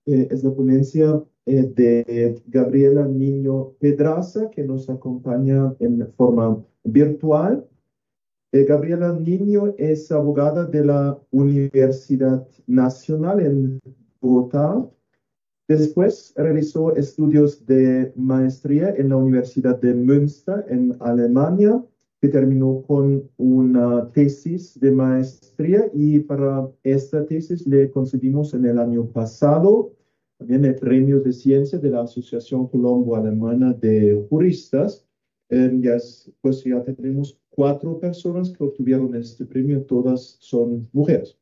es la ponencia de Gabriela Niño Pedraza, que nos acompaña en forma virtual. Gabriela Niño es abogada de la Universidad Nacional en Bogotá. Después realizó estudios de maestría en la Universidad de Münster en Alemania, que terminó con una tesis de maestría y para esta tesis le concedimos en el año pasado también el premio de ciencia de la Asociación Colombo-Alemana de Juristas. Pues ya tenemos cuatro personas que obtuvieron este premio, todas son mujeres.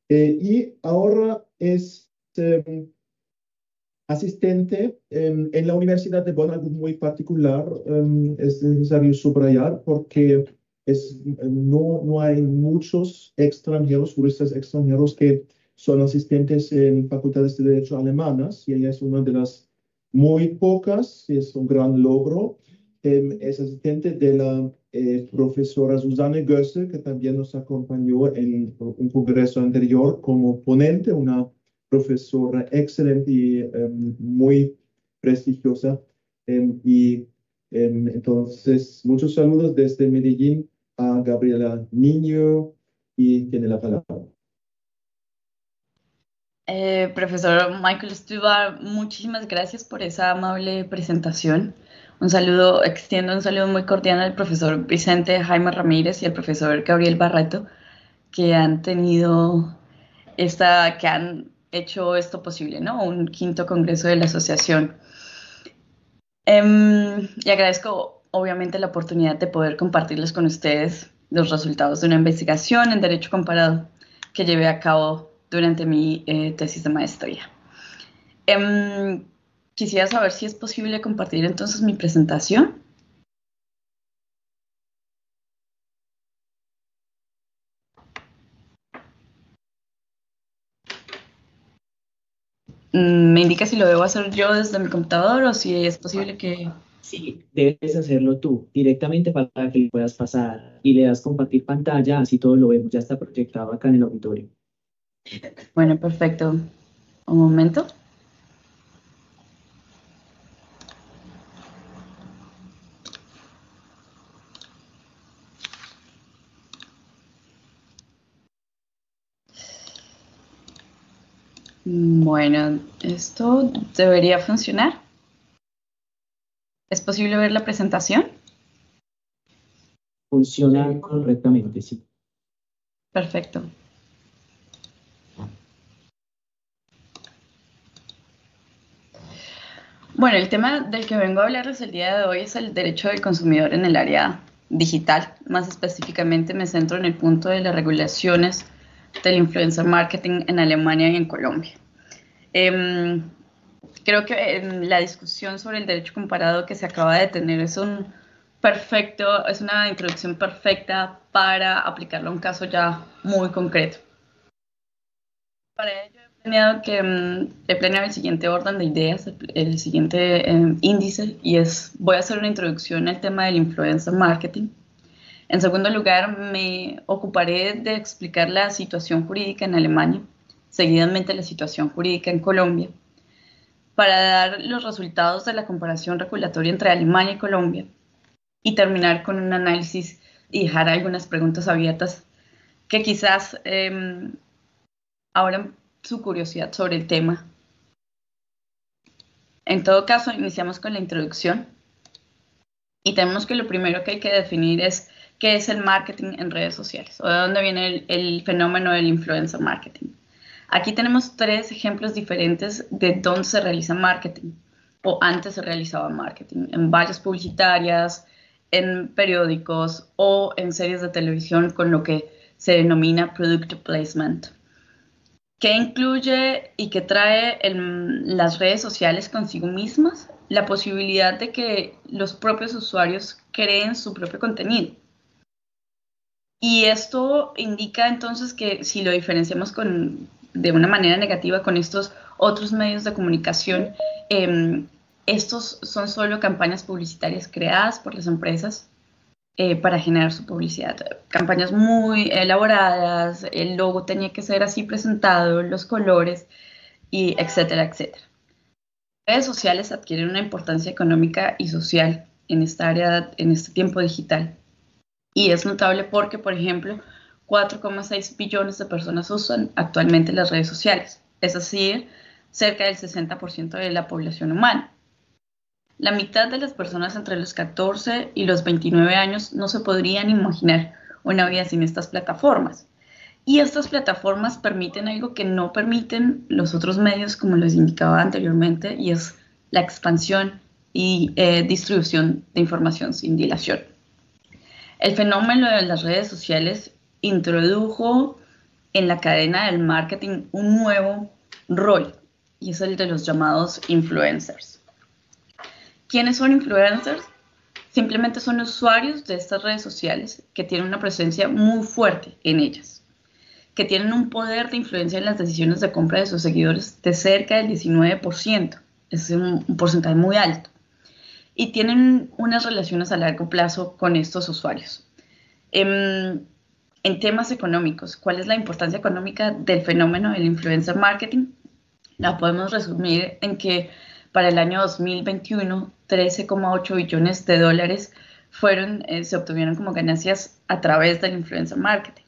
Y ahora es asistente en la Universidad de Bonn, algo muy particular, es necesario subrayar porque no hay muchos extranjeros, juristas extranjeros que son asistentes en facultades de derecho alemanas y ella es una de las muy pocas, y es un gran logro. Es asistente de la profesora Susanne Gösse, que también nos acompañó en un congreso anterior como ponente, una profesora excelente y muy prestigiosa. Entonces, muchos saludos desde Medellín a Gabriela Niño y tiene la palabra. Profesor Michael Stubar, muchísimas gracias por esa amable presentación. Un saludo, extiendo un saludo muy cordial al profesor Vicente Jaime Ramírez y al profesor Gabriel Barreto, que han tenido que han hecho esto posible, ¿no? Un quinto congreso de la asociación. Y agradezco, obviamente, la oportunidad de poder compartirles con ustedes los resultados de una investigación en Derecho Comparado que llevé a cabo durante mi tesis de maestría. Quisiera saber si es posible compartir entonces mi presentación. ¿Me indica si lo debo hacer yo desde mi computador o si es posible que... Sí, debes hacerlo tú directamente para que lo puedas pasar y le das compartir pantalla, así todos lo vemos, ya está proyectado acá en el auditorio. Bueno, perfecto. Un momento. Bueno, esto debería funcionar. ¿Es posible ver la presentación? Funciona correctamente, sí. Perfecto. Bueno, el tema del que vengo a hablarles el día de hoy es el derecho del consumidor en el área digital. Más específicamente me centro en el punto de las regulaciones del influencer marketing en Alemania y en Colombia. Creo que la discusión sobre el derecho comparado que se acaba de tener es una introducción perfecta para aplicarlo a un caso ya muy concreto. Para ello he planeado el siguiente orden de ideas, el siguiente índice, y voy a hacer una introducción al tema del influencer marketing. En segundo lugar, me ocuparé de explicar la situación jurídica en Alemania, seguidamente la situación jurídica en Colombia, para dar los resultados de la comparación regulatoria entre Alemania y Colombia, y terminar con un análisis y dejar algunas preguntas abiertas que quizás abran su curiosidad sobre el tema. En todo caso, iniciamos con la introducción y tenemos que lo primero que hay que definir es qué es el marketing en redes sociales o de dónde viene el fenómeno del influencer marketing. Aquí tenemos tres ejemplos diferentes de dónde se realiza marketing o antes se realizaba marketing, en vallas publicitarias, en periódicos o en series de televisión con lo que se denomina product placement. ¿Qué incluye y qué trae las redes sociales consigo mismas? La posibilidad de que los propios usuarios creen su propio contenido. Y esto indica entonces que si lo diferenciamos de una manera negativa con estos otros medios de comunicación, estos son solo campañas publicitarias creadas por las empresas para generar su publicidad. Campañas muy elaboradas, el logo tenía que ser así presentado, los colores, y etcétera, etcétera. Las redes sociales adquieren una importancia económica y social en esta área, en este tiempo digital. Y es notable porque, por ejemplo, 4,6 billones de personas usan actualmente las redes sociales, es decir, cerca del 60% de la población humana. La mitad de las personas entre los 14 y los 29 años no se podrían imaginar una vida sin estas plataformas. Y estas plataformas permiten algo que no permiten los otros medios, como les indicaba anteriormente, y es la expansión y distribución de información sin dilación. El fenómeno de las redes sociales introdujo en la cadena del marketing un nuevo rol, y es el de los llamados influencers. ¿Quiénes son influencers? Simplemente son usuarios de estas redes sociales que tienen una presencia muy fuerte en ellas, que tienen un poder de influencia en las decisiones de compra de sus seguidores de cerca del 19%, es un porcentaje muy alto, y tienen unas relaciones a largo plazo con estos usuarios. En temas económicos, ¿cuál es la importancia económica del fenómeno del influencer marketing? La podemos resumir en que para el año 2021, 13,8 billones de dólares se obtuvieron como ganancias a través del influencer marketing.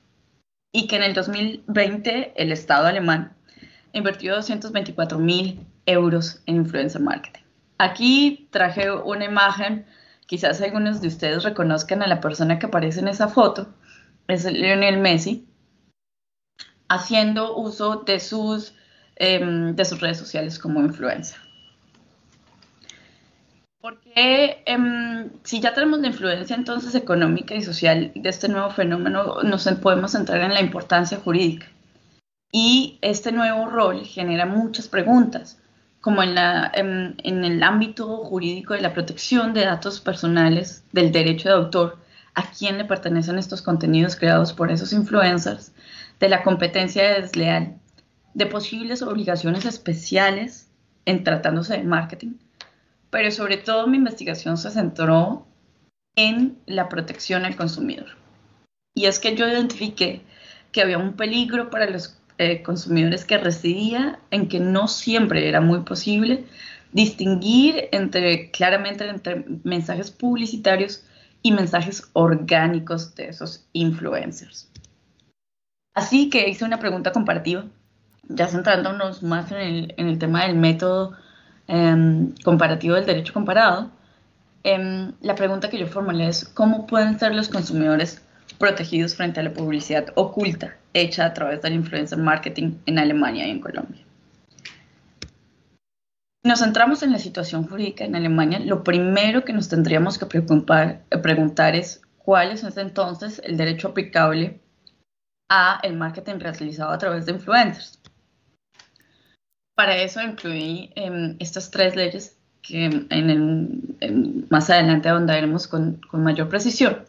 Y que en el 2020 el Estado alemán invirtió 224.000 euros en influencer marketing. Aquí traje una imagen, quizás algunos de ustedes reconozcan a la persona que aparece en esa foto, es Lionel Messi, haciendo uso de sus redes sociales como influencer. Porque si ya tenemos la influencia entonces económica y social de este nuevo fenómeno, nos podemos centrar en la importancia jurídica. Y este nuevo rol genera muchas preguntas, como en el ámbito jurídico de la protección de datos personales, del derecho de autor, a quién le pertenecen estos contenidos creados por esos influencers, de la competencia desleal, de posibles obligaciones especiales en tratándose de marketing. Pero sobre todo mi investigación se centró en la protección al consumidor. Y es que yo identifiqué que había un peligro para los consumidores que residía en que no siempre era muy posible distinguir claramente entre mensajes publicitarios y mensajes orgánicos de esos influencers. Así que hice una pregunta comparativa, ya centrándonos más en el tema del método comparativo del derecho comparado. La pregunta que yo formulé es: ¿cómo pueden ser los consumidores protegidos frente a la publicidad oculta hecha a través del influencer marketing en Alemania y en Colombia? Si nos centramos en la situación jurídica en Alemania, lo primero que nos tendríamos que preguntar es cuál es entonces el derecho aplicable a el marketing realizado a través de influencers. Para eso incluí estas tres leyes que más adelante ahondaremos con mayor precisión.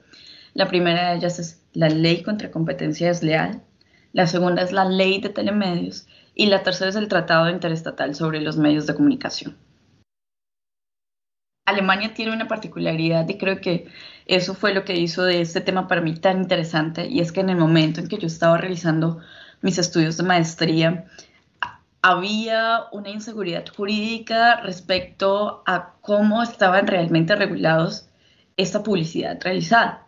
La primera de ellas es la Ley contra Competencia Desleal, la segunda es la Ley de Telemedios y la tercera es el Tratado Interestatal sobre los Medios de Comunicación. Alemania tiene una particularidad y creo que eso fue lo que hizo de este tema para mí tan interesante, y es que en el momento en que yo estaba realizando mis estudios de maestría, había una inseguridad jurídica respecto a cómo estaban realmente regulados esta publicidad realizada.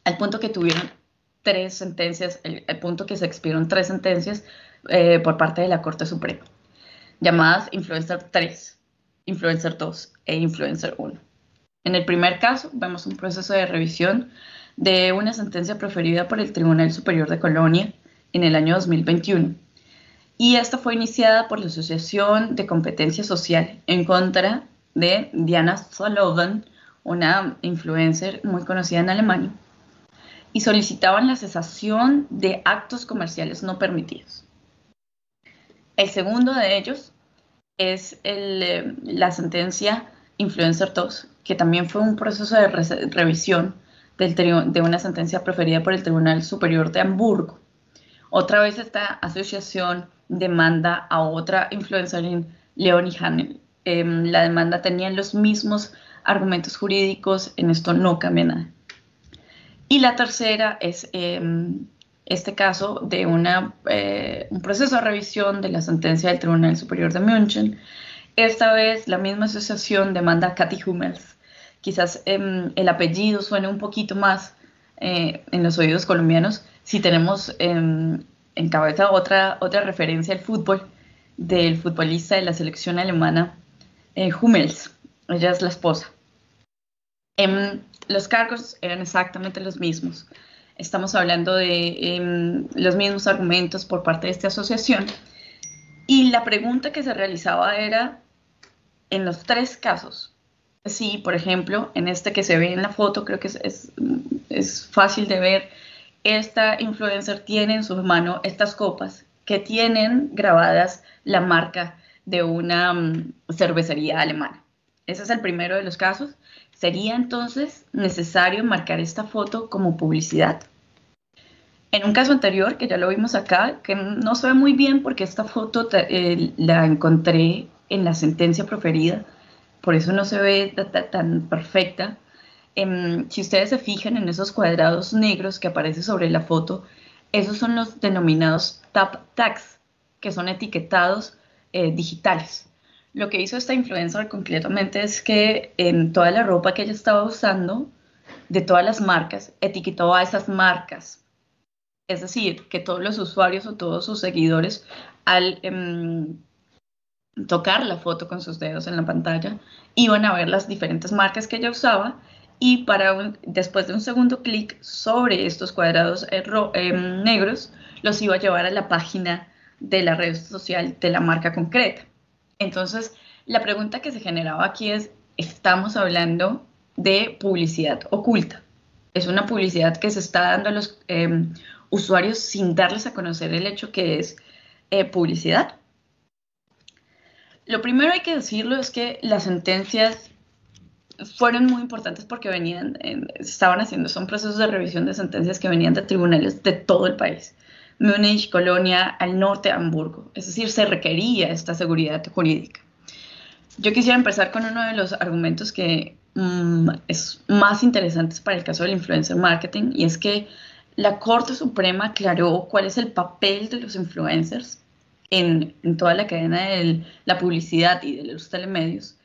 Al punto que tuvieron 3 sentencias, al punto que se expidieron 3 sentencias por parte de la Corte Suprema, llamadas Influencer 3, Influencer 2 e Influencer 1. En el primer caso, vemos un proceso de revisión de una sentencia proferida por el Tribunal Superior de Colonia en el año 2021. Y esta fue iniciada por la Asociación de Competencia Social en contra de Diana Sullivan, una influencer muy conocida en Alemania, y solicitaban la cesación de actos comerciales no permitidos. El segundo de ellos es la sentencia Influencer 2, que también fue un proceso de revisión de una sentencia proferida por el Tribunal Superior de Hamburgo. Otra vez esta asociación demanda a otra influencer, Leonie Hanel. La demanda tenía los mismos argumentos jurídicos, en esto no cambia nada. Y la tercera es este caso de un proceso de revisión de la sentencia del Tribunal Superior de München. Esta vez la misma asociación demanda a Kathi Hummels. Quizás el apellido suene un poquito más en los oídos colombianos si tenemos en cabeza otra referencia al fútbol del futbolista de la selección alemana Hummels. Ella es la esposa. Los cargos eran exactamente los mismos. Estamos hablando de los mismos argumentos por parte de esta asociación. Y la pregunta que se realizaba era, en los tres casos, si, por ejemplo, en este que se ve en la foto, creo que es fácil de ver, esta influencer tiene en su mano estas copas que tienen grabadas la marca de una cervecería alemana. Ese es el primero de los casos. ¿Sería entonces necesario marcar esta foto como publicidad? En un caso anterior, que ya lo vimos acá, que no se ve muy bien porque esta foto la encontré en la sentencia proferida, por eso no se ve tan perfecta. Si ustedes se fijan en esos cuadrados negros que aparecen sobre la foto, esos son los denominados tap tags, que son etiquetados digitales. Lo que hizo esta influencer completamente es que en toda la ropa que ella estaba usando, de todas las marcas, etiquetó a esas marcas. Es decir, que todos los usuarios o todos sus seguidores, al tocar la foto con sus dedos en la pantalla, iban a ver las diferentes marcas que ella usaba y después de un segundo clic sobre estos cuadrados negros, los iba a llevar a la página de la red social de la marca concreta. Entonces, la pregunta que se generaba aquí es, ¿estamos hablando de publicidad oculta? Es una publicidad que se está dando a los usuarios sin darles a conocer el hecho que es publicidad. Lo primero hay que decirlo es que las sentencias fueron muy importantes porque son procesos de revisión de sentencias que venían de tribunales de todo el país. Múnich, Colonia, al norte de Hamburgo. Es decir, se requería esta seguridad jurídica. Yo quisiera empezar con uno de los argumentos que es más interesantes para el caso del influencer marketing, y es que la Corte Suprema aclaró cuál es el papel de los influencers en toda la cadena de la publicidad y de los telemedios.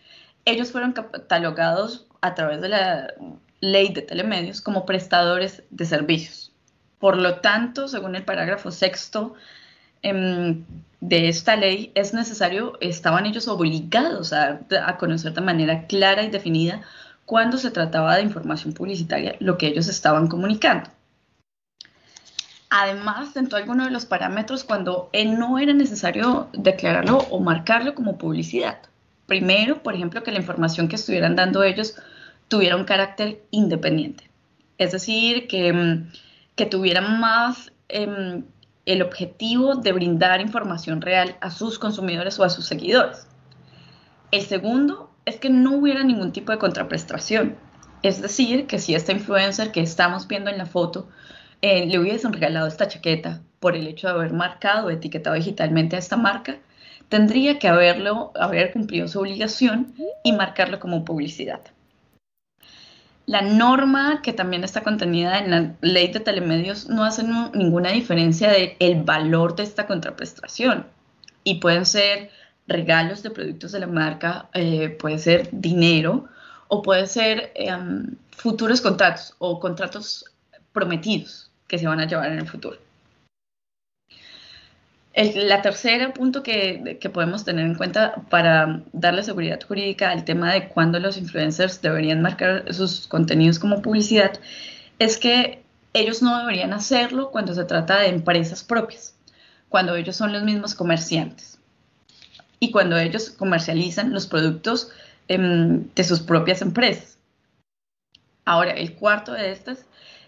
Ellos fueron catalogados a través de la ley de telemedios como prestadores de servicios. Por lo tanto, según el parágrafo 6º de esta ley, estaban ellos obligados a conocer de manera clara y definida cuando se trataba de información publicitaria lo que ellos estaban comunicando. Además, dentro de algunos de los parámetros cuando no era necesario declararlo o marcarlo como publicidad. Primero, por ejemplo, que la información que estuvieran dando ellos tuviera un carácter independiente. Es decir, que tuvieran más el objetivo de brindar información real a sus consumidores o a sus seguidores. El segundo es que no hubiera ningún tipo de contraprestación. Es decir, que si esta influencer que estamos viendo en la foto le hubiesen regalado esta chaqueta por el hecho de haber marcado o etiquetado digitalmente a esta marca, tendría que haber cumplido su obligación y marcarlo como publicidad. La norma que también está contenida en la ley de telemedios no hace ninguna diferencia del valor de esta contraprestación. Y pueden ser regalos de productos de la marca, puede ser dinero o puede ser futuros contratos o contratos prometidos que se van a llevar en el futuro. La tercera punto que podemos tener en cuenta para darle seguridad jurídica al tema de cuándo los influencers deberían marcar sus contenidos como publicidad es que ellos no deberían hacerlo cuando se trata de empresas propias, cuando ellos son los mismos comerciantes y cuando ellos comercializan los productos de sus propias empresas. Ahora, el cuarto de estas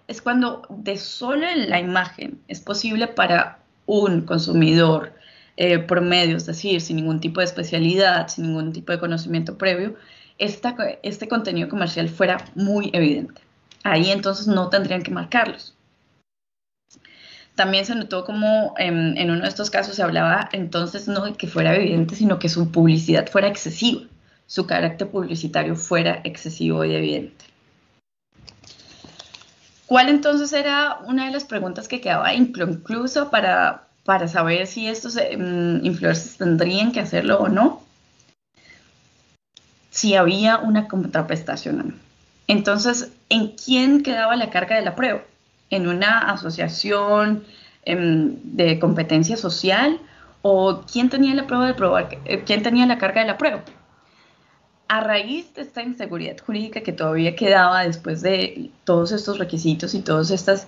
es cuando de solo la imagen es posible para un consumidor promedio, es decir, sin ningún tipo de especialidad, sin ningún tipo de conocimiento previo, este contenido comercial fuera muy evidente. Ahí entonces no tendrían que marcarlos. También se notó como en uno de estos casos se hablaba entonces no de que fuera evidente, sino que su publicidad fuera excesiva, su carácter publicitario fuera excesivo y evidente. ¿Cuál entonces era una de las preguntas que quedaba inconclusa para saber si estos influencers tendrían que hacerlo o no? Si había una contraprestación o no. Entonces, ¿en quién quedaba la carga de la prueba? ¿En una asociación de competencia social? ¿O quién tenía la prueba de probar, quién tenía la carga de la prueba? A raíz de esta inseguridad jurídica que todavía quedaba después de todos estos requisitos y todos estos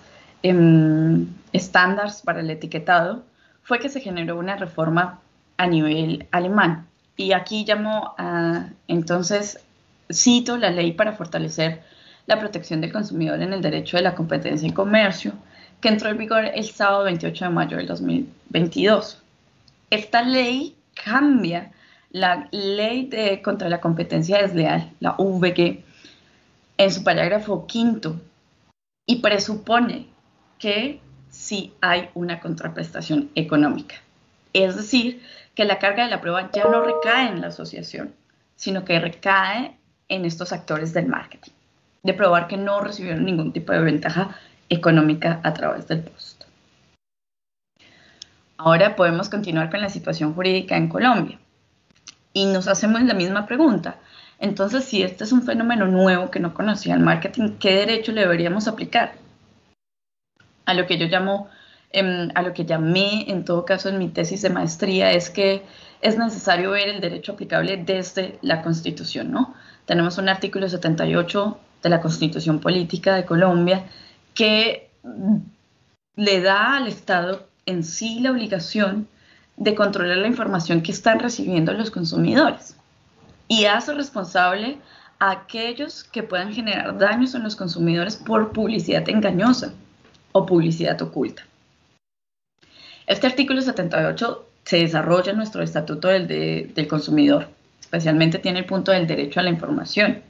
estándares para el etiquetado, fue que se generó una reforma a nivel alemán. Y aquí entonces, cito la ley para fortalecer la protección del consumidor en el derecho de la competencia en comercio, que entró en vigor el sábado 28 de mayo del 2022. Esta ley cambia la ley contra la competencia desleal, la VG, en su parágrafo 5 y presupone que sí hay una contraprestación económica. Es decir, que la carga de la prueba ya no recae en la asociación, sino que recae en estos actores del marketing, de probar que no recibieron ningún tipo de ventaja económica a través del post. Ahora podemos continuar con la situación jurídica en Colombia y nos hacemos la misma pregunta. Entonces, si este es un fenómeno nuevo que no conocía el marketing, ¿qué derecho le deberíamos aplicar? A lo que yo llamo, a lo que llamé en todo caso en mi tesis de maestría, es que es necesario ver el derecho aplicable desde la Constitución, ¿no? Tenemos un artículo 78 de la Constitución Política de Colombia que le da al Estado en sí la obligación de controlar la información que están recibiendo los consumidores y hace responsable a aquellos que puedan generar daños en los consumidores por publicidad engañosa o publicidad oculta. Este artículo 78 se desarrolla en nuestro Estatuto del Consumidor, especialmente tiene el punto del derecho a la información.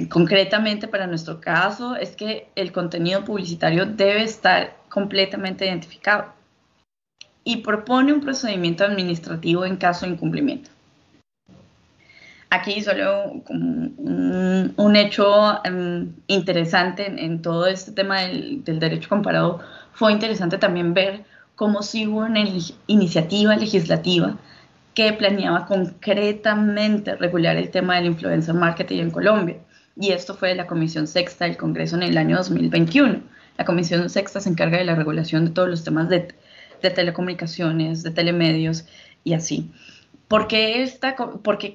Concretamente para nuestro caso es que el contenido publicitario debe estar completamente identificado y propone un procedimiento administrativo en caso de incumplimiento. Aquí solo un hecho interesante en todo este tema del derecho comparado, fue interesante también ver cómo sí hubo una iniciativa legislativa que planeaba concretamente regular el tema del influencer marketing en Colombia. Y esto fue de la Comisión Sexta del Congreso en el año 2021. La Comisión Sexta se encarga de la regulación de todos los temas de telecomunicaciones, de telemedios y así. Porque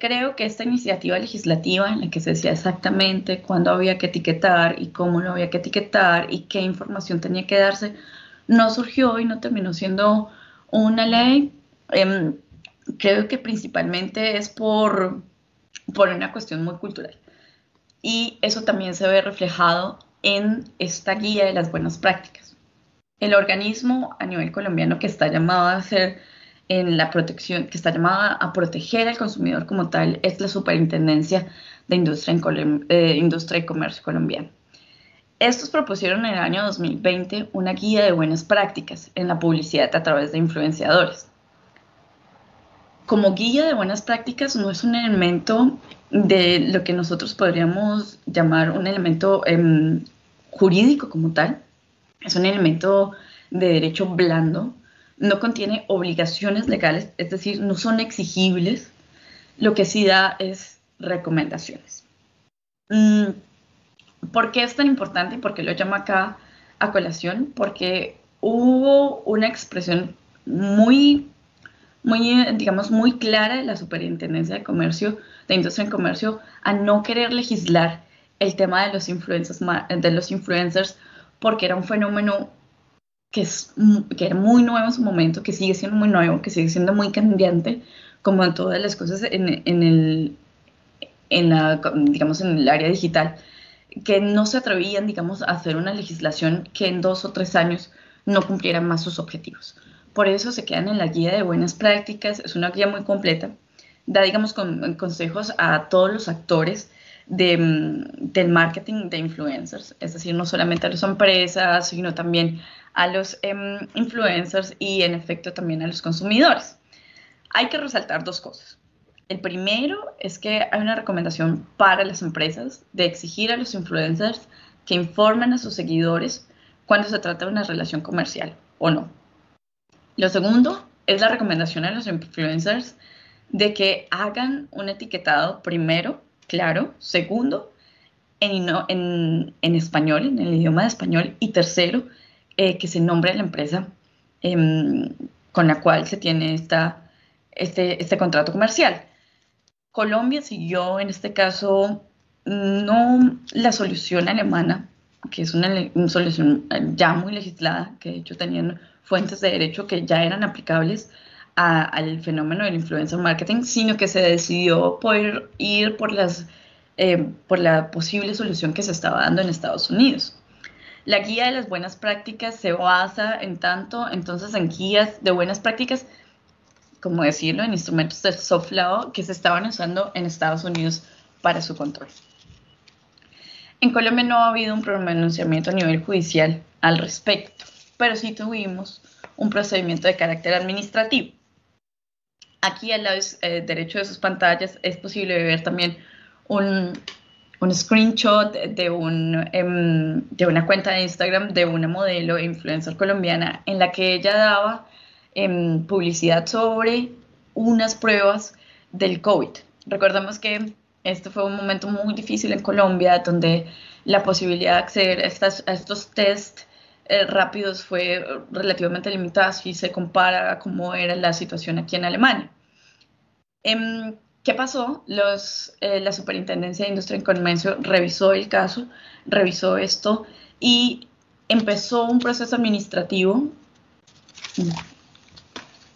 creo que esta iniciativa legislativa en la que se decía exactamente cuándo había que etiquetar y cómo lo había que etiquetar y qué información tenía que darse, no surgió y no terminó siendo una ley. Creo que principalmente es por una cuestión muy cultural. Y eso también se ve reflejado en esta guía de las buenas prácticas. El organismo a nivel colombiano que está llamado a hacer en la protección, que está llamada a proteger al consumidor como tal, es la Superintendencia de Industria y Comercio colombiana. Estos propusieron en el año 2020 una guía de buenas prácticas en la publicidad a través de influenciadores. Como guía de buenas prácticas no es un elemento de lo que nosotros podríamos llamar un elemento jurídico como tal, es un elemento de derecho blando, no contiene obligaciones legales, es decir, no son exigibles, lo que sí da es recomendaciones. ¿Por qué es tan importante y por qué lo llamo acá a colación? Porque hubo una expresión muy clara de la Superintendencia de Industria y Comercio a no querer legislar el tema de los influencers porque era un fenómeno que era muy nuevo en su momento, que sigue siendo muy nuevo, que sigue siendo muy cambiante, como en todas las cosas en el área digital, que no se atrevían, a hacer una legislación que en 2 o 3 años no cumpliera más sus objetivos. Por eso se quedan en la guía de buenas prácticas, es una guía muy completa, da, consejos a todos los actores del marketing de influencers, es decir, no solamente a las empresas, sino también a los influencers y en efecto también a los consumidores. Hay que resaltar 2 cosas. El primero es que hay una recomendación para las empresas de exigir a los influencers que informen a sus seguidores cuando se trata de una relación comercial o no. Lo segundo es la recomendación a los influencers de que hagan un etiquetado primero, claro, segundo, en español, en el idioma de español, y tercero, que se nombre la empresa con la cual se tiene este contrato comercial. Colombia siguió en este caso no la solución alemana, que es una solución ya muy legislada, que de hecho tenían fuentes de derecho que ya eran aplicables al fenómeno del influencer marketing, sino que se decidió poder ir por la posible solución que se estaba dando en Estados Unidos. La guía de las buenas prácticas se basa entonces en guías de buenas prácticas, como decirlo, en instrumentos de soft law que se estaban usando en Estados Unidos para su control. En Colombia no ha habido un pronunciamiento a nivel judicial al respecto, pero sí tuvimos un procedimiento de carácter administrativo. Aquí al lado derecho de sus pantallas es posible ver también un screenshot de una cuenta de Instagram de una modelo e influencer colombiana en la que ella daba publicidad sobre unas pruebas del COVID. Recordemos que este fue un momento muy difícil en Colombia, donde la posibilidad de acceder a estos test rápidos fue relativamente limitada si se compara a cómo era la situación aquí en Alemania. ¿Qué pasó? La Superintendencia de Industria y Comercio revisó el caso, revisó esto y empezó un proceso administrativo.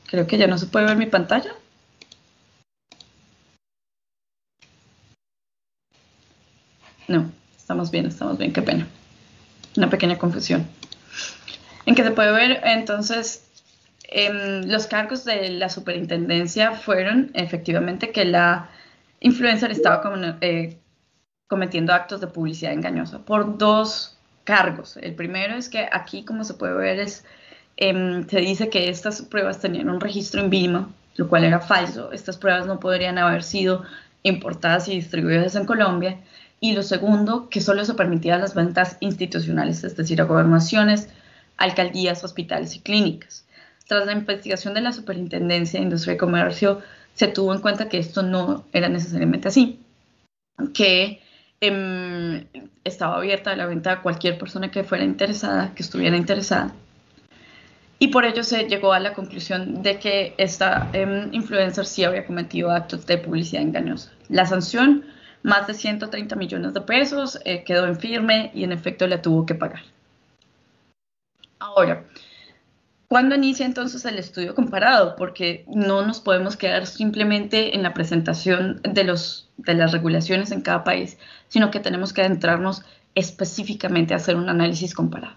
Creo que ya no se puede ver mi pantalla. No, estamos bien, qué pena. Una pequeña confusión. En que se puede ver, entonces, los cargos de la superintendencia fueron efectivamente que la influencer estaba cometiendo actos de publicidad engañosa por dos cargos. El primero es que aquí, como se puede ver, se dice que estas pruebas tenían un registro en Vima, lo cual era falso. Estas pruebas no podrían haber sido importadas y distribuidas en Colombia. Y lo segundo, que solo se permitían las ventas institucionales, es decir, a gobernaciones, alcaldías, hospitales y clínicas. Tras la investigación de la Superintendencia de Industria y Comercio, se tuvo en cuenta que esto no era necesariamente así, que estaba abierta la venta a cualquier persona que fuera interesada, que estuviera interesada. Y por ello se llegó a la conclusión de que esta influencer sí había cometido actos de publicidad engañosa. La sanción, más de 130 millones de pesos, quedó en firme y en efecto la tuvo que pagar. Ahora, ¿cuándo inicia entonces el estudio comparado? Porque no nos podemos quedar simplemente en la presentación de las regulaciones en cada país, sino que tenemos que adentrarnos específicamente a hacer un análisis comparado.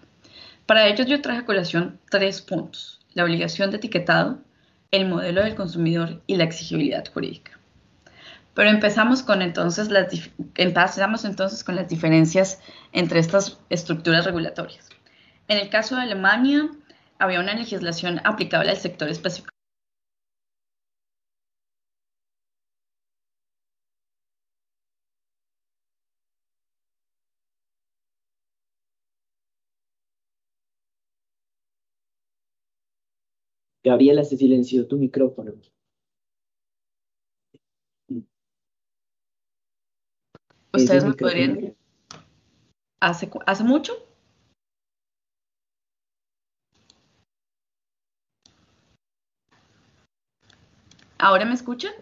Para ello yo traje a colación 3 puntos: la obligación de etiquetado, el modelo del consumidor y la exigibilidad jurídica. Pero empezamos entonces con las diferencias entre estas estructuras regulatorias. En el caso de Alemania, había una legislación aplicable al sector específico. Gabriela, se silenció tu micrófono. ¿Ustedes me podrían? ¿Hace mucho? ¿Ahora me escuchan?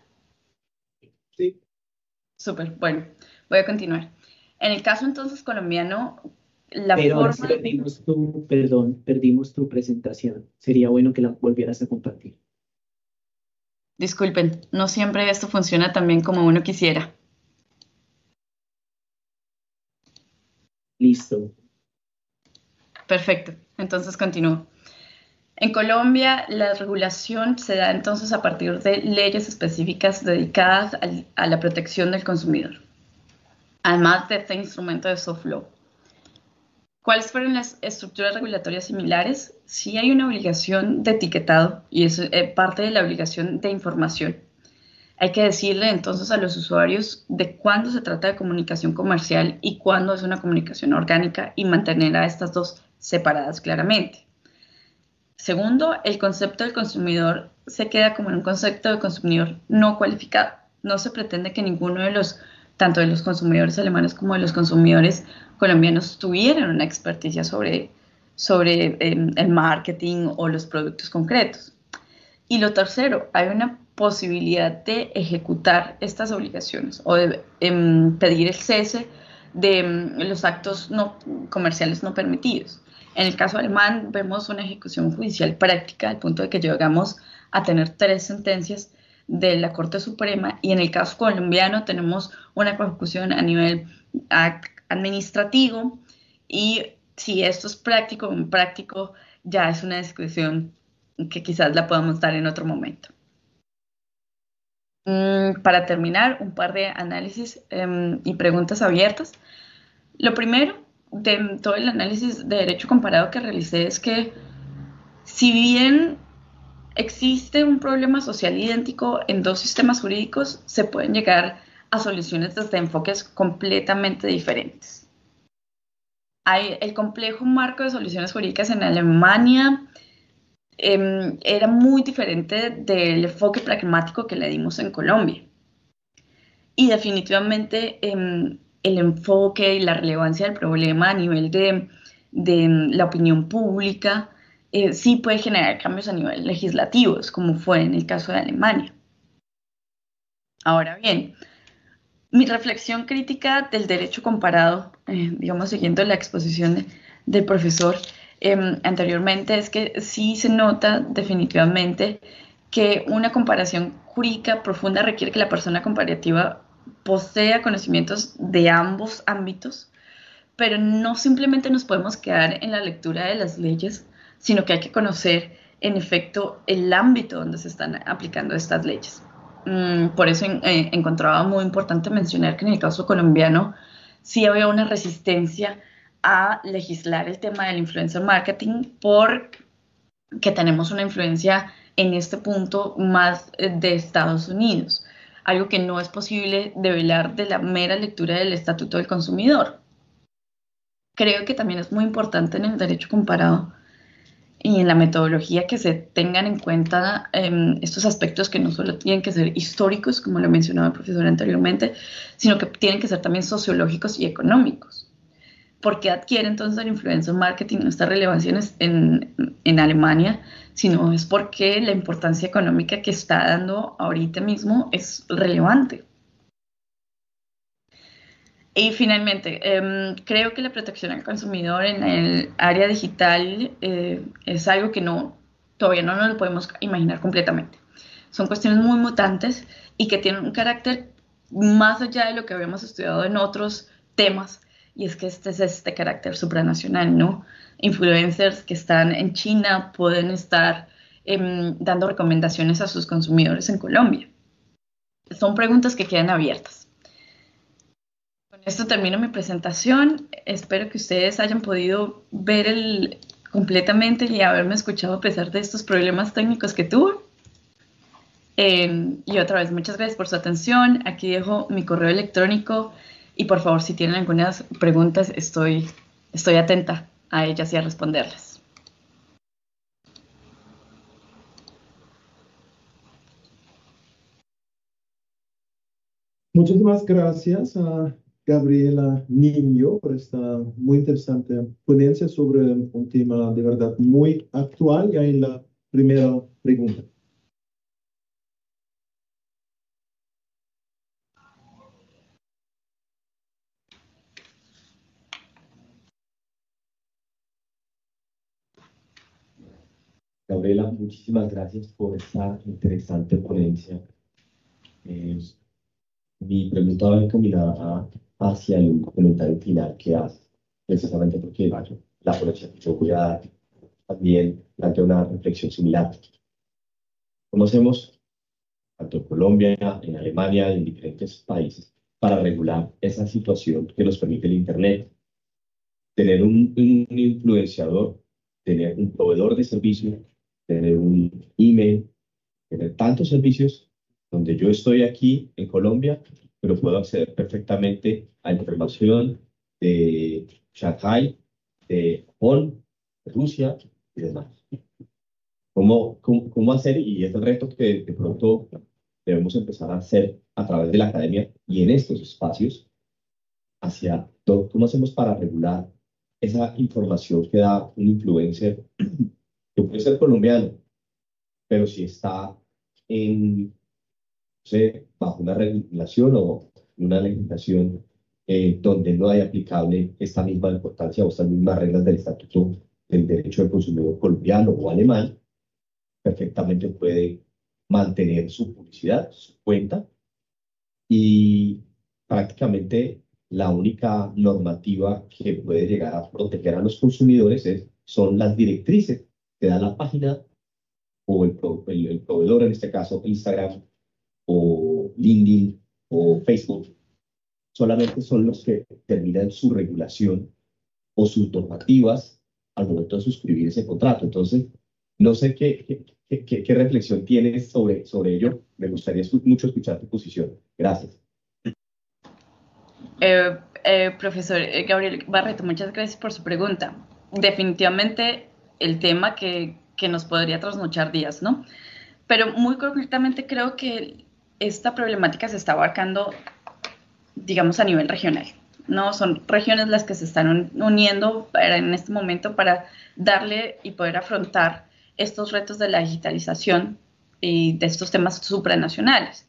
Sí. Súper, bueno, voy a continuar. En el caso entonces colombiano, perdimos tu presentación. Sería bueno que la volvieras a compartir. Disculpen, no siempre esto funciona tan bien como uno quisiera. Listo. Perfecto, entonces continúo. En Colombia, la regulación se da entonces a partir de leyes específicas dedicadas a la protección del consumidor, además de este instrumento de soft law. ¿Cuáles fueron las estructuras regulatorias similares? Sí hay una obligación de etiquetado y es parte de la obligación de información. Hay que decirle entonces a los usuarios de cuándo se trata de comunicación comercial y cuándo es una comunicación orgánica y mantener a estas dos separadas claramente. Segundo, el concepto del consumidor se queda como un concepto de consumidor no cualificado. No se pretende que ninguno de los, tanto de los consumidores alemanes como de los consumidores colombianos, tuvieran una experticia sobre el marketing o los productos concretos. Y lo tercero, hay una posibilidad de ejecutar estas obligaciones o de pedir el cese de los actos no, comerciales no permitidos. En el caso alemán vemos una ejecución judicial práctica al punto de que llegamos a tener 3 sentencias de la Corte Suprema, y en el caso colombiano tenemos una ejecución a nivel administrativo, y si esto es práctico ya es una discusión que quizás la podamos dar en otro momento. Para terminar, un par de análisis y preguntas abiertas. Lo primero, de todo el análisis de derecho comparado que realicé, es que si bien existe un problema social idéntico en dos sistemas jurídicos, se pueden llegar a soluciones desde enfoques completamente diferentes. Hay el complejo marco de soluciones jurídicas en Alemania era muy diferente del enfoque pragmático que le dimos en Colombia. Y definitivamente el enfoque y la relevancia del problema a nivel de la opinión pública sí puede generar cambios a nivel legislativos, como fue en el caso de Alemania. Ahora bien, mi reflexión crítica del derecho comparado, digamos, siguiendo la exposición del profesor anteriormente, es que sí se nota definitivamente que una comparación jurídica profunda requiere que la persona comparativa posea conocimientos de ambos ámbitos, pero no simplemente nos podemos quedar en la lectura de las leyes, sino que hay que conocer en efecto el ámbito donde se están aplicando estas leyes. Por eso encontraba muy importante mencionar que en el caso colombiano sí había una resistencia a legislar el tema del influencer marketing, porque tenemos una influencia en este punto más de Estados Unidos, algo que no es posible develar de la mera lectura del Estatuto del Consumidor. Creo que también es muy importante en el derecho comparado y en la metodología que se tengan en cuenta estos aspectos que no solo tienen que ser históricos, como lo mencionaba el profesor anteriormente, sino que tienen que ser también sociológicos y económicos. ¿Por qué adquiere entonces el influencer marketing esta relevancia en Alemania? Sino es porque la importancia económica que está dando ahorita mismo es relevante. Y finalmente, creo que la protección al consumidor en el área digital es algo que todavía no nos lo podemos imaginar completamente. Son cuestiones muy mutantes y que tienen un carácter más allá de lo que habíamos estudiado en otros temas, y es que este es este carácter supranacional, ¿no? Influencers que están en China pueden estar dando recomendaciones a sus consumidores en Colombia. Son preguntas que quedan abiertas. Con esto termino mi presentación. Espero que ustedes hayan podido ver completamente y haberme escuchado a pesar de estos problemas técnicos que tuve. Y otra vez, muchas gracias por su atención. Aquí dejo mi correo electrónico y por favor, si tienen algunas preguntas, estoy atenta a ellas y a responderlas. Muchísimas gracias a Gabriela Niño por esta muy interesante ponencia sobre un tema de verdad muy actual. Ya en la primera pregunta. Gabriela, muchísimas gracias por esta interesante ponencia. Mi pregunta va encaminada hacia el comentario final que hace, precisamente porque la ponencia que yo voy a dar también plantea una reflexión similar. Conocemos, tanto en Colombia, en Alemania, en diferentes países, para regular esa situación que nos permite el Internet, tener un influenciador, tener un proveedor de servicio, tener un email, tener tantos servicios donde yo estoy aquí en Colombia, pero puedo acceder perfectamente a información de Shanghai, de Japón, de Rusia y demás. ¿Cómo hacer? Y es el reto que de pronto debemos empezar a hacer a través de la academia y en estos espacios, hacia cómo hacemos para regular esa información que da un influencer, que puede ser colombiano, pero si está en, no sé, bajo una regulación o una legislación donde no hay aplicable esta misma importancia o estas mismas reglas del Estatuto del Derecho del Consumidor colombiano o alemán, perfectamente puede mantener su publicidad, su cuenta, y prácticamente la única normativa que puede llegar a proteger a los consumidores son las directrices que da la página o el proveedor, en este caso Instagram o LinkedIn o Facebook. Solamente son los que determinan su regulación o sus normativas al momento de suscribir ese contrato. Entonces, no sé qué reflexión tienes sobre ello. Me gustaría mucho escuchar tu posición. Gracias. Profesor Gabriel Barreto, muchas gracias por su pregunta. Definitivamente el tema que nos podría trasnochar días, ¿no? Pero muy concretamente creo que esta problemática se está abarcando, digamos, a nivel regional, ¿no? Son regiones las que se están uniendo en este momento para darle y poder afrontar estos retos de la digitalización y de estos temas supranacionales.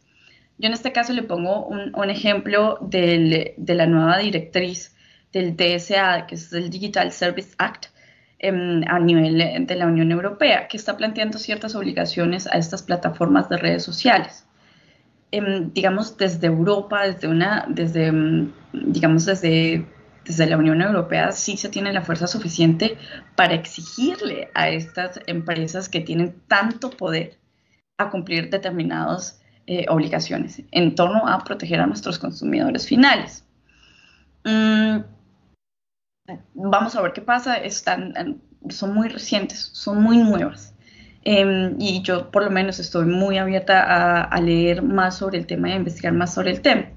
Yo en este caso le pongo un ejemplo de la nueva directriz del DSA, que es el Digital Service Act, a nivel de la Unión Europea, que está planteando ciertas obligaciones a estas plataformas de redes sociales. Digamos, desde Europa, desde la Unión Europea, sí se tiene la fuerza suficiente para exigirle a estas empresas que tienen tanto poder a cumplir determinadas obligaciones en torno a proteger a nuestros consumidores finales. Vamos a ver qué pasa. Son muy recientes, son muy nuevas. Y yo por lo menos estoy muy abierta a leer más sobre el tema y a investigar más sobre el tema.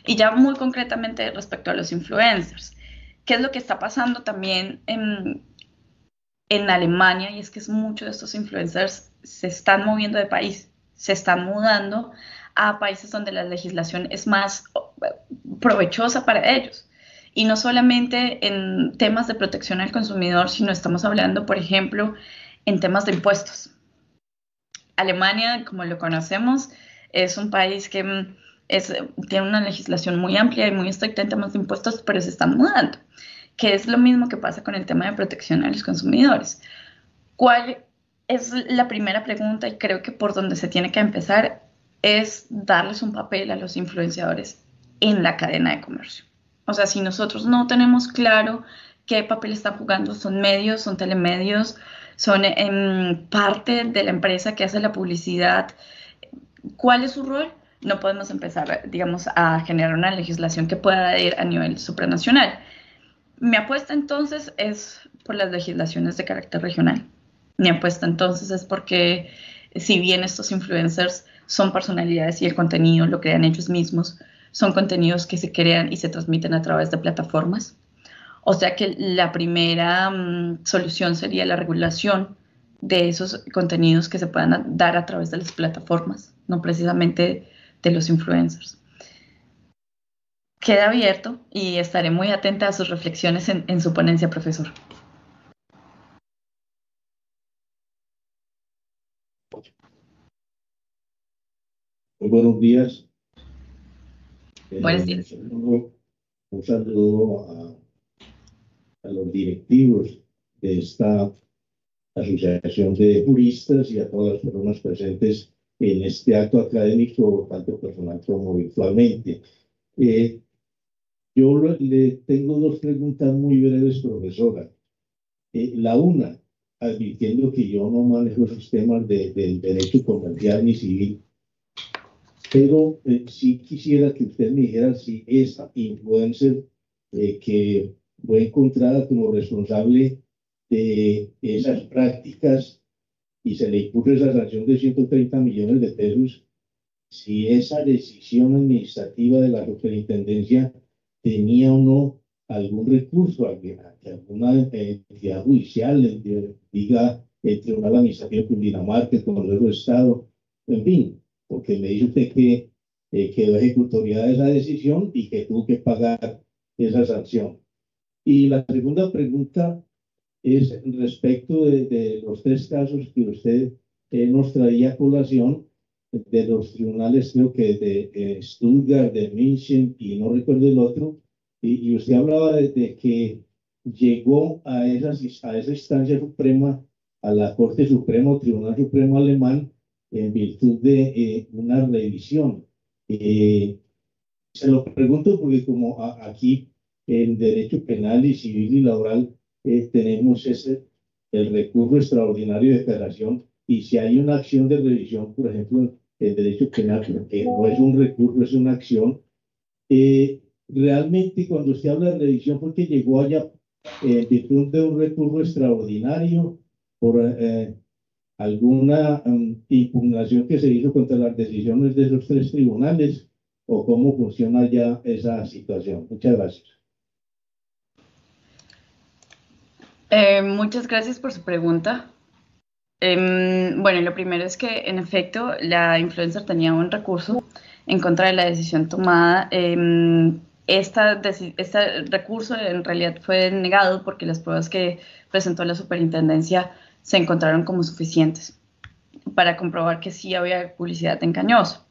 Y ya muy concretamente respecto a los influencers, ¿qué es lo que está pasando también en Alemania? Y es que muchos de estos influencers se están moviendo de país, se están mudando a países donde la legislación es más provechosa para ellos. Y no solamente en temas de protección al consumidor, sino estamos hablando, por ejemplo, en temas de impuestos. Alemania, como lo conocemos, es un país que tiene una legislación muy amplia y muy estricta en temas de impuestos, pero se están mudando, que es lo mismo que pasa con el tema de protección a los consumidores. ¿Cuál es la primera pregunta? Y creo que por donde se tiene que empezar es darles un papel a los influenciadores en la cadena de comercio. O sea, si nosotros no tenemos claro qué papel están jugando, son medios, son telemedios, son parte de la empresa que hace la publicidad, ¿cuál es su rol? No podemos empezar, digamos, a generar una legislación que pueda ir a nivel supranacional. Mi apuesta entonces es por las legislaciones de carácter regional. Mi apuesta entonces es porque si bien estos influencers son personalidades y el contenido lo crean ellos mismos, son contenidos que se crean y se transmiten a través de plataformas. O sea que la primera solución sería la regulación de esos contenidos que se puedan dar a través de las plataformas, no precisamente de los influencers. Queda abierto y estaré muy atenta a sus reflexiones en su ponencia, profesor. Muy buenos días. Buenos días. Un saludo a los directivos de esta asociación de juristas y a todas las personas presentes en este acto académico, tanto personal como virtualmente. Yo le tengo dos preguntas muy breves, profesora. La una, admitiendo que yo no manejo esos temas del derecho comercial ni civil, pero sí quisiera que usted me dijera si esa influencer que fue encontrada como responsable de esas prácticas y se le impuso esa sanción de 130 millones de pesos, si esa decisión administrativa de la superintendencia tenía o no algún recurso, alguna entidad judicial, diga el Tribunal Administrativo de Cundinamarca, el Consejo de Estado, en fin, porque me dice usted que quedó ejecutoriada esa decisión y que tuvo que pagar esa sanción. Y la segunda pregunta es respecto de los tres casos que usted nos traía a colación de los tribunales, creo que de Stuttgart, de München y no recuerdo el otro, y usted hablaba de que llegó a esa instancia suprema, a la Corte Suprema o Tribunal Supremo Alemán, en virtud de una revisión. Se lo pregunto porque como aquí en derecho penal y civil y laboral tenemos el recurso extraordinario de apelación, y si hay una acción de revisión, por ejemplo, en derecho penal, que no es un recurso, es una acción, realmente cuando usted habla de revisión, porque llegó allá en virtud de un recurso extraordinario por alguna impugnación que se hizo contra las decisiones de esos tres tribunales, o cómo funciona ya esa situación. Muchas gracias. Muchas gracias por su pregunta. Bueno, lo primero es que, en efecto, la influencer tenía un recurso en contra de la decisión tomada. Este recurso en realidad fue negado porque las pruebas que presentó la superintendencia se encontraron como suficientes para comprobar que sí había publicidad engañosa.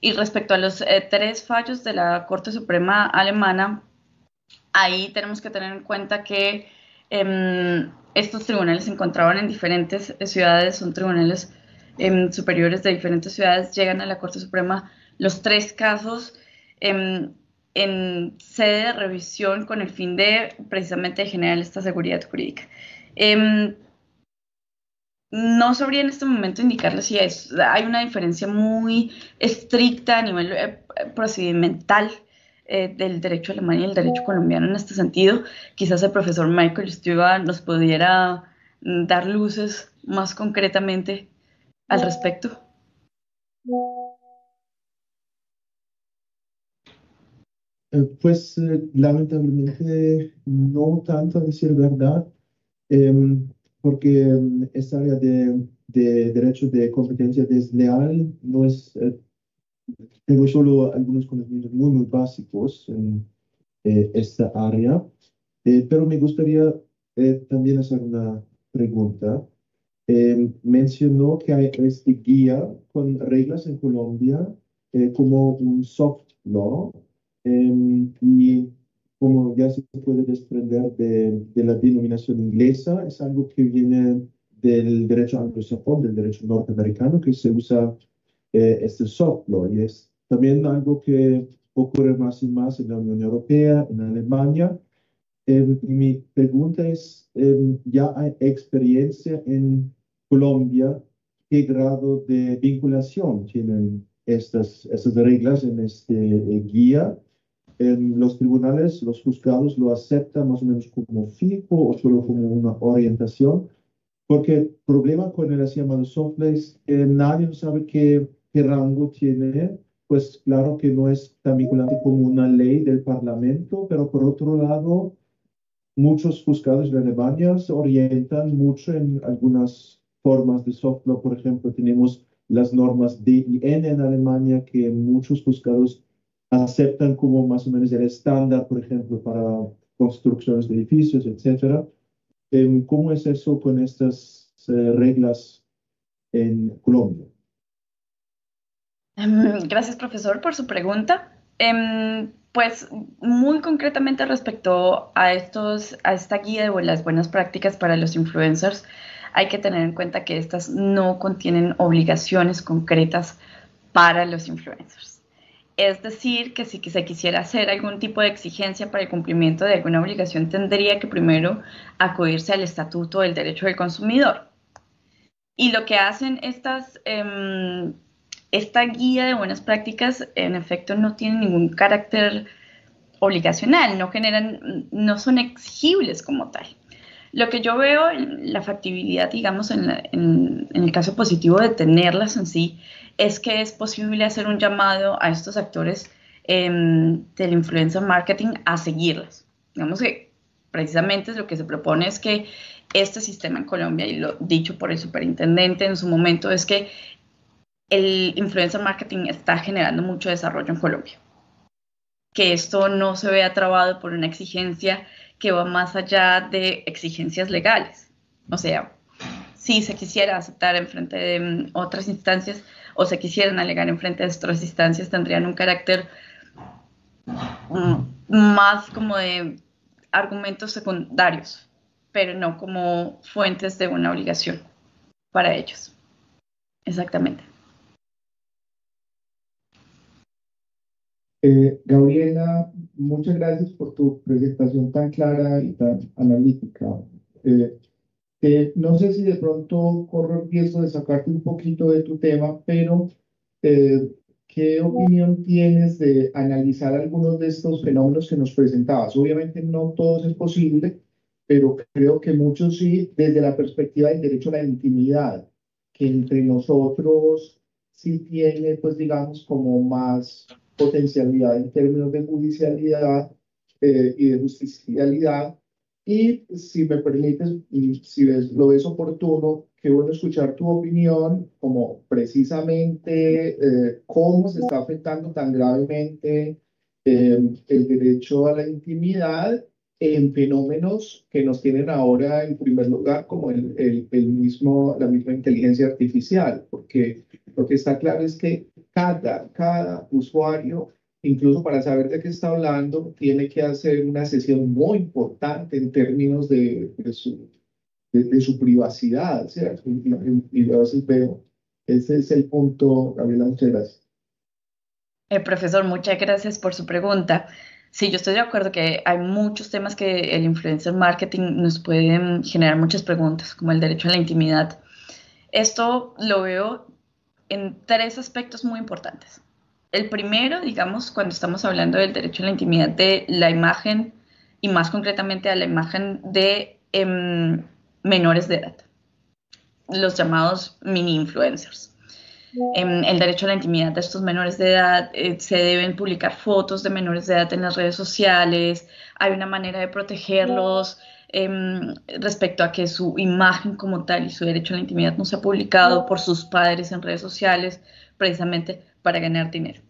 Y respecto a los tres fallos de la Corte Suprema Alemana, ahí tenemos que tener en cuenta que estos tribunales se encontraban en diferentes ciudades, son tribunales superiores de diferentes ciudades, llegan a la Corte Suprema los tres casos en sede de revisión con el fin de precisamente generar esta seguridad jurídica. No sabría en este momento indicarle si hay una diferencia muy estricta a nivel procedimental del derecho alemán y el derecho colombiano en este sentido. Quizás el profesor Michael Stuba nos pudiera dar luces más concretamente al respecto. Pues lamentablemente no tanto a decir verdad, porque esta área de derecho de competencia desleal no es, tengo solo algunos conocimientos muy básicos en esta área, pero me gustaría también hacer una pregunta. Mencionó que hay este guía con reglas en Colombia como un soft law, y como ya se puede desprender de la denominación inglesa, es algo que viene del derecho anglosajón, del derecho norteamericano, que se usa este soft law, y es también algo que ocurre más y más en la Unión Europea, en Alemania. Mi pregunta es, ¿ya hay experiencia en Colombia? ¿Qué grado de vinculación tienen estas reglas en este guía? ¿Los tribunales, los juzgados lo aceptan más o menos como fijo o solo como una orientación? Porque el problema con el así llamado soft law es que nadie sabe qué rango tiene. Pues claro que no es tan vinculante como una ley del Parlamento, pero por otro lado, muchos juzgados de Alemania se orientan mucho en algunas formas de soft law. Por ejemplo, tenemos las normas DIN en Alemania que muchos juzgados aceptan como más o menos el estándar, por ejemplo, para construcciones de edificios, etc. ¿Cómo es eso con estas reglas en Colombia? Gracias, profesor, por su pregunta. Pues muy concretamente respecto a esta guía de las buenas prácticas para los influencers, hay que tener en cuenta que estas no contienen obligaciones concretas para los influencers. Es decir, que si se quisiera hacer algún tipo de exigencia para el cumplimiento de alguna obligación, tendría que primero acudirse al Estatuto del Derecho del Consumidor. Y lo que hacen esta guía de buenas prácticas, en efecto, no tiene ningún carácter obligacional, no son exigibles como tal. Lo que yo veo en la factibilidad, digamos, en el caso positivo de tenerlas en sí, es que es posible hacer un llamado a estos actores del influencer marketing a seguirlas. Digamos que precisamente lo que se propone es que este sistema en Colombia, y lo dicho por el superintendente en su momento, es que el influencer marketing está generando mucho desarrollo en Colombia. Que esto no se vea trabado por una exigencia que va más allá de exigencias legales. O sea, si se quisiera aceptar en frente de otras instancias o se quisieran alegar en frente de otras instancias, tendrían un carácter más como de argumentos secundarios, pero no como fuentes de una obligación para ellos. Exactamente. Gabriela, muchas gracias por tu presentación tan clara y tan analítica. No sé si de pronto corro el riesgo de sacarte un poquito de tu tema, pero ¿qué opinión tienes de analizar algunos de estos fenómenos que nos presentabas? Obviamente no todos es posible, pero creo que muchos sí, desde la perspectiva del derecho a la intimidad, que entre nosotros sí tiene, pues digamos, como más potencialidad en términos de judicialidad y de justicialidad. Y si me permites, y si lo ves oportuno, qué bueno escuchar tu opinión, como precisamente cómo se está afectando tan gravemente el derecho a la intimidad en fenómenos que nos tienen ahora en primer lugar como la misma inteligencia artificial, porque lo que está claro es que cada usuario, incluso para saber de qué está hablando, tiene que hacer una sesión muy importante en términos de su privacidad, ¿cierto? Y a veces veo, ese es el punto, Gabriela, muchas gracias. Profesor, muchas gracias por su pregunta. Sí, yo estoy de acuerdo que hay muchos temas que el influencer marketing nos pueden generar muchas preguntas, como el derecho a la intimidad. Esto lo veo en tres aspectos muy importantes. El primero, digamos, cuando estamos hablando del derecho a la intimidad de la imagen y más concretamente a la imagen de menores de edad, los llamados mini influencers. El derecho a la intimidad de estos menores de edad, se deben publicar fotos de menores de edad en las redes sociales, hay una manera de protegerlos respecto a que su imagen como tal y su derecho a la intimidad no sea publicado por sus padres en redes sociales, precisamente para ganar dinero.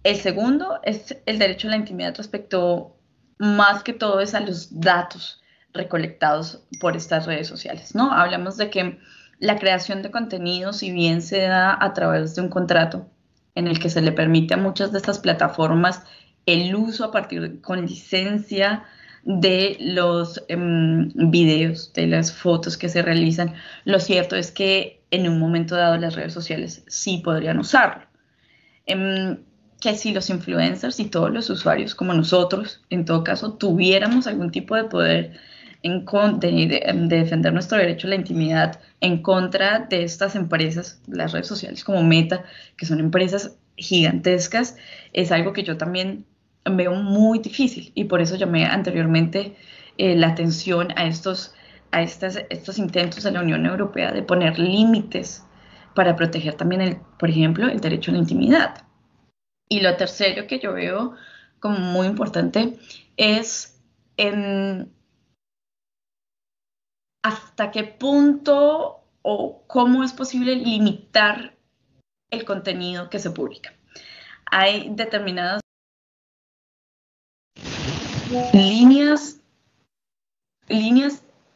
El segundo es el derecho a la intimidad respecto, más que todo, es a los datos recolectados por estas redes sociales, ¿no? Hablamos de que la creación de contenido, si bien se da a través de un contrato en el que se le permite a muchas de estas plataformas el uso a partir con licencia de los videos, de las fotos que se realizan, lo cierto es que en un momento dado las redes sociales sí podrían usarlo. Que si los influencers y todos los usuarios como nosotros, en todo caso, tuviéramos algún tipo de poder de defender nuestro derecho a la intimidad en contra de estas empresas, las redes sociales como Meta, que son empresas gigantescas, es algo que yo también veo muy difícil y por eso llamé anteriormente la atención a estos intentos de la Unión Europea de poner límites para proteger también, por ejemplo, el derecho a la intimidad. Y lo tercero que yo veo como muy importante es hasta qué punto o cómo es posible limitar el contenido que se publica. Hay determinadas líneas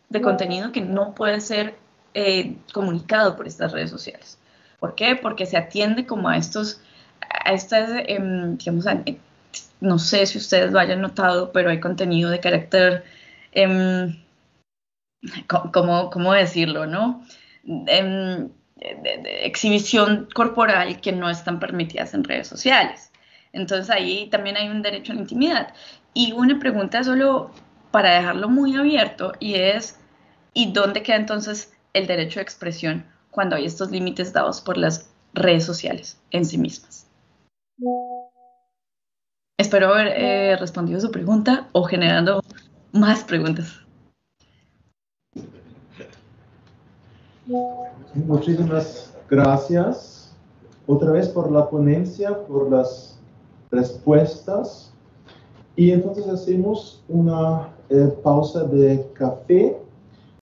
de contenido que no pueden ser comunicado por estas redes sociales. ¿Por qué? Porque se atiende como a estas, digamos, no sé si ustedes lo hayan notado, pero hay contenido de carácter, ¿cómo decirlo, no? De exhibición corporal que no están permitidas en redes sociales. Entonces ahí también hay un derecho a la intimidad. Y una pregunta solo para dejarlo muy abierto y es, ¿y dónde queda entonces el derecho de expresión cuando hay estos límites dados por las redes sociales en sí mismas? Espero haber respondido su pregunta o generando más preguntas. Muchísimas gracias otra vez por la ponencia, por las respuestas. Y entonces hacemos una pausa de café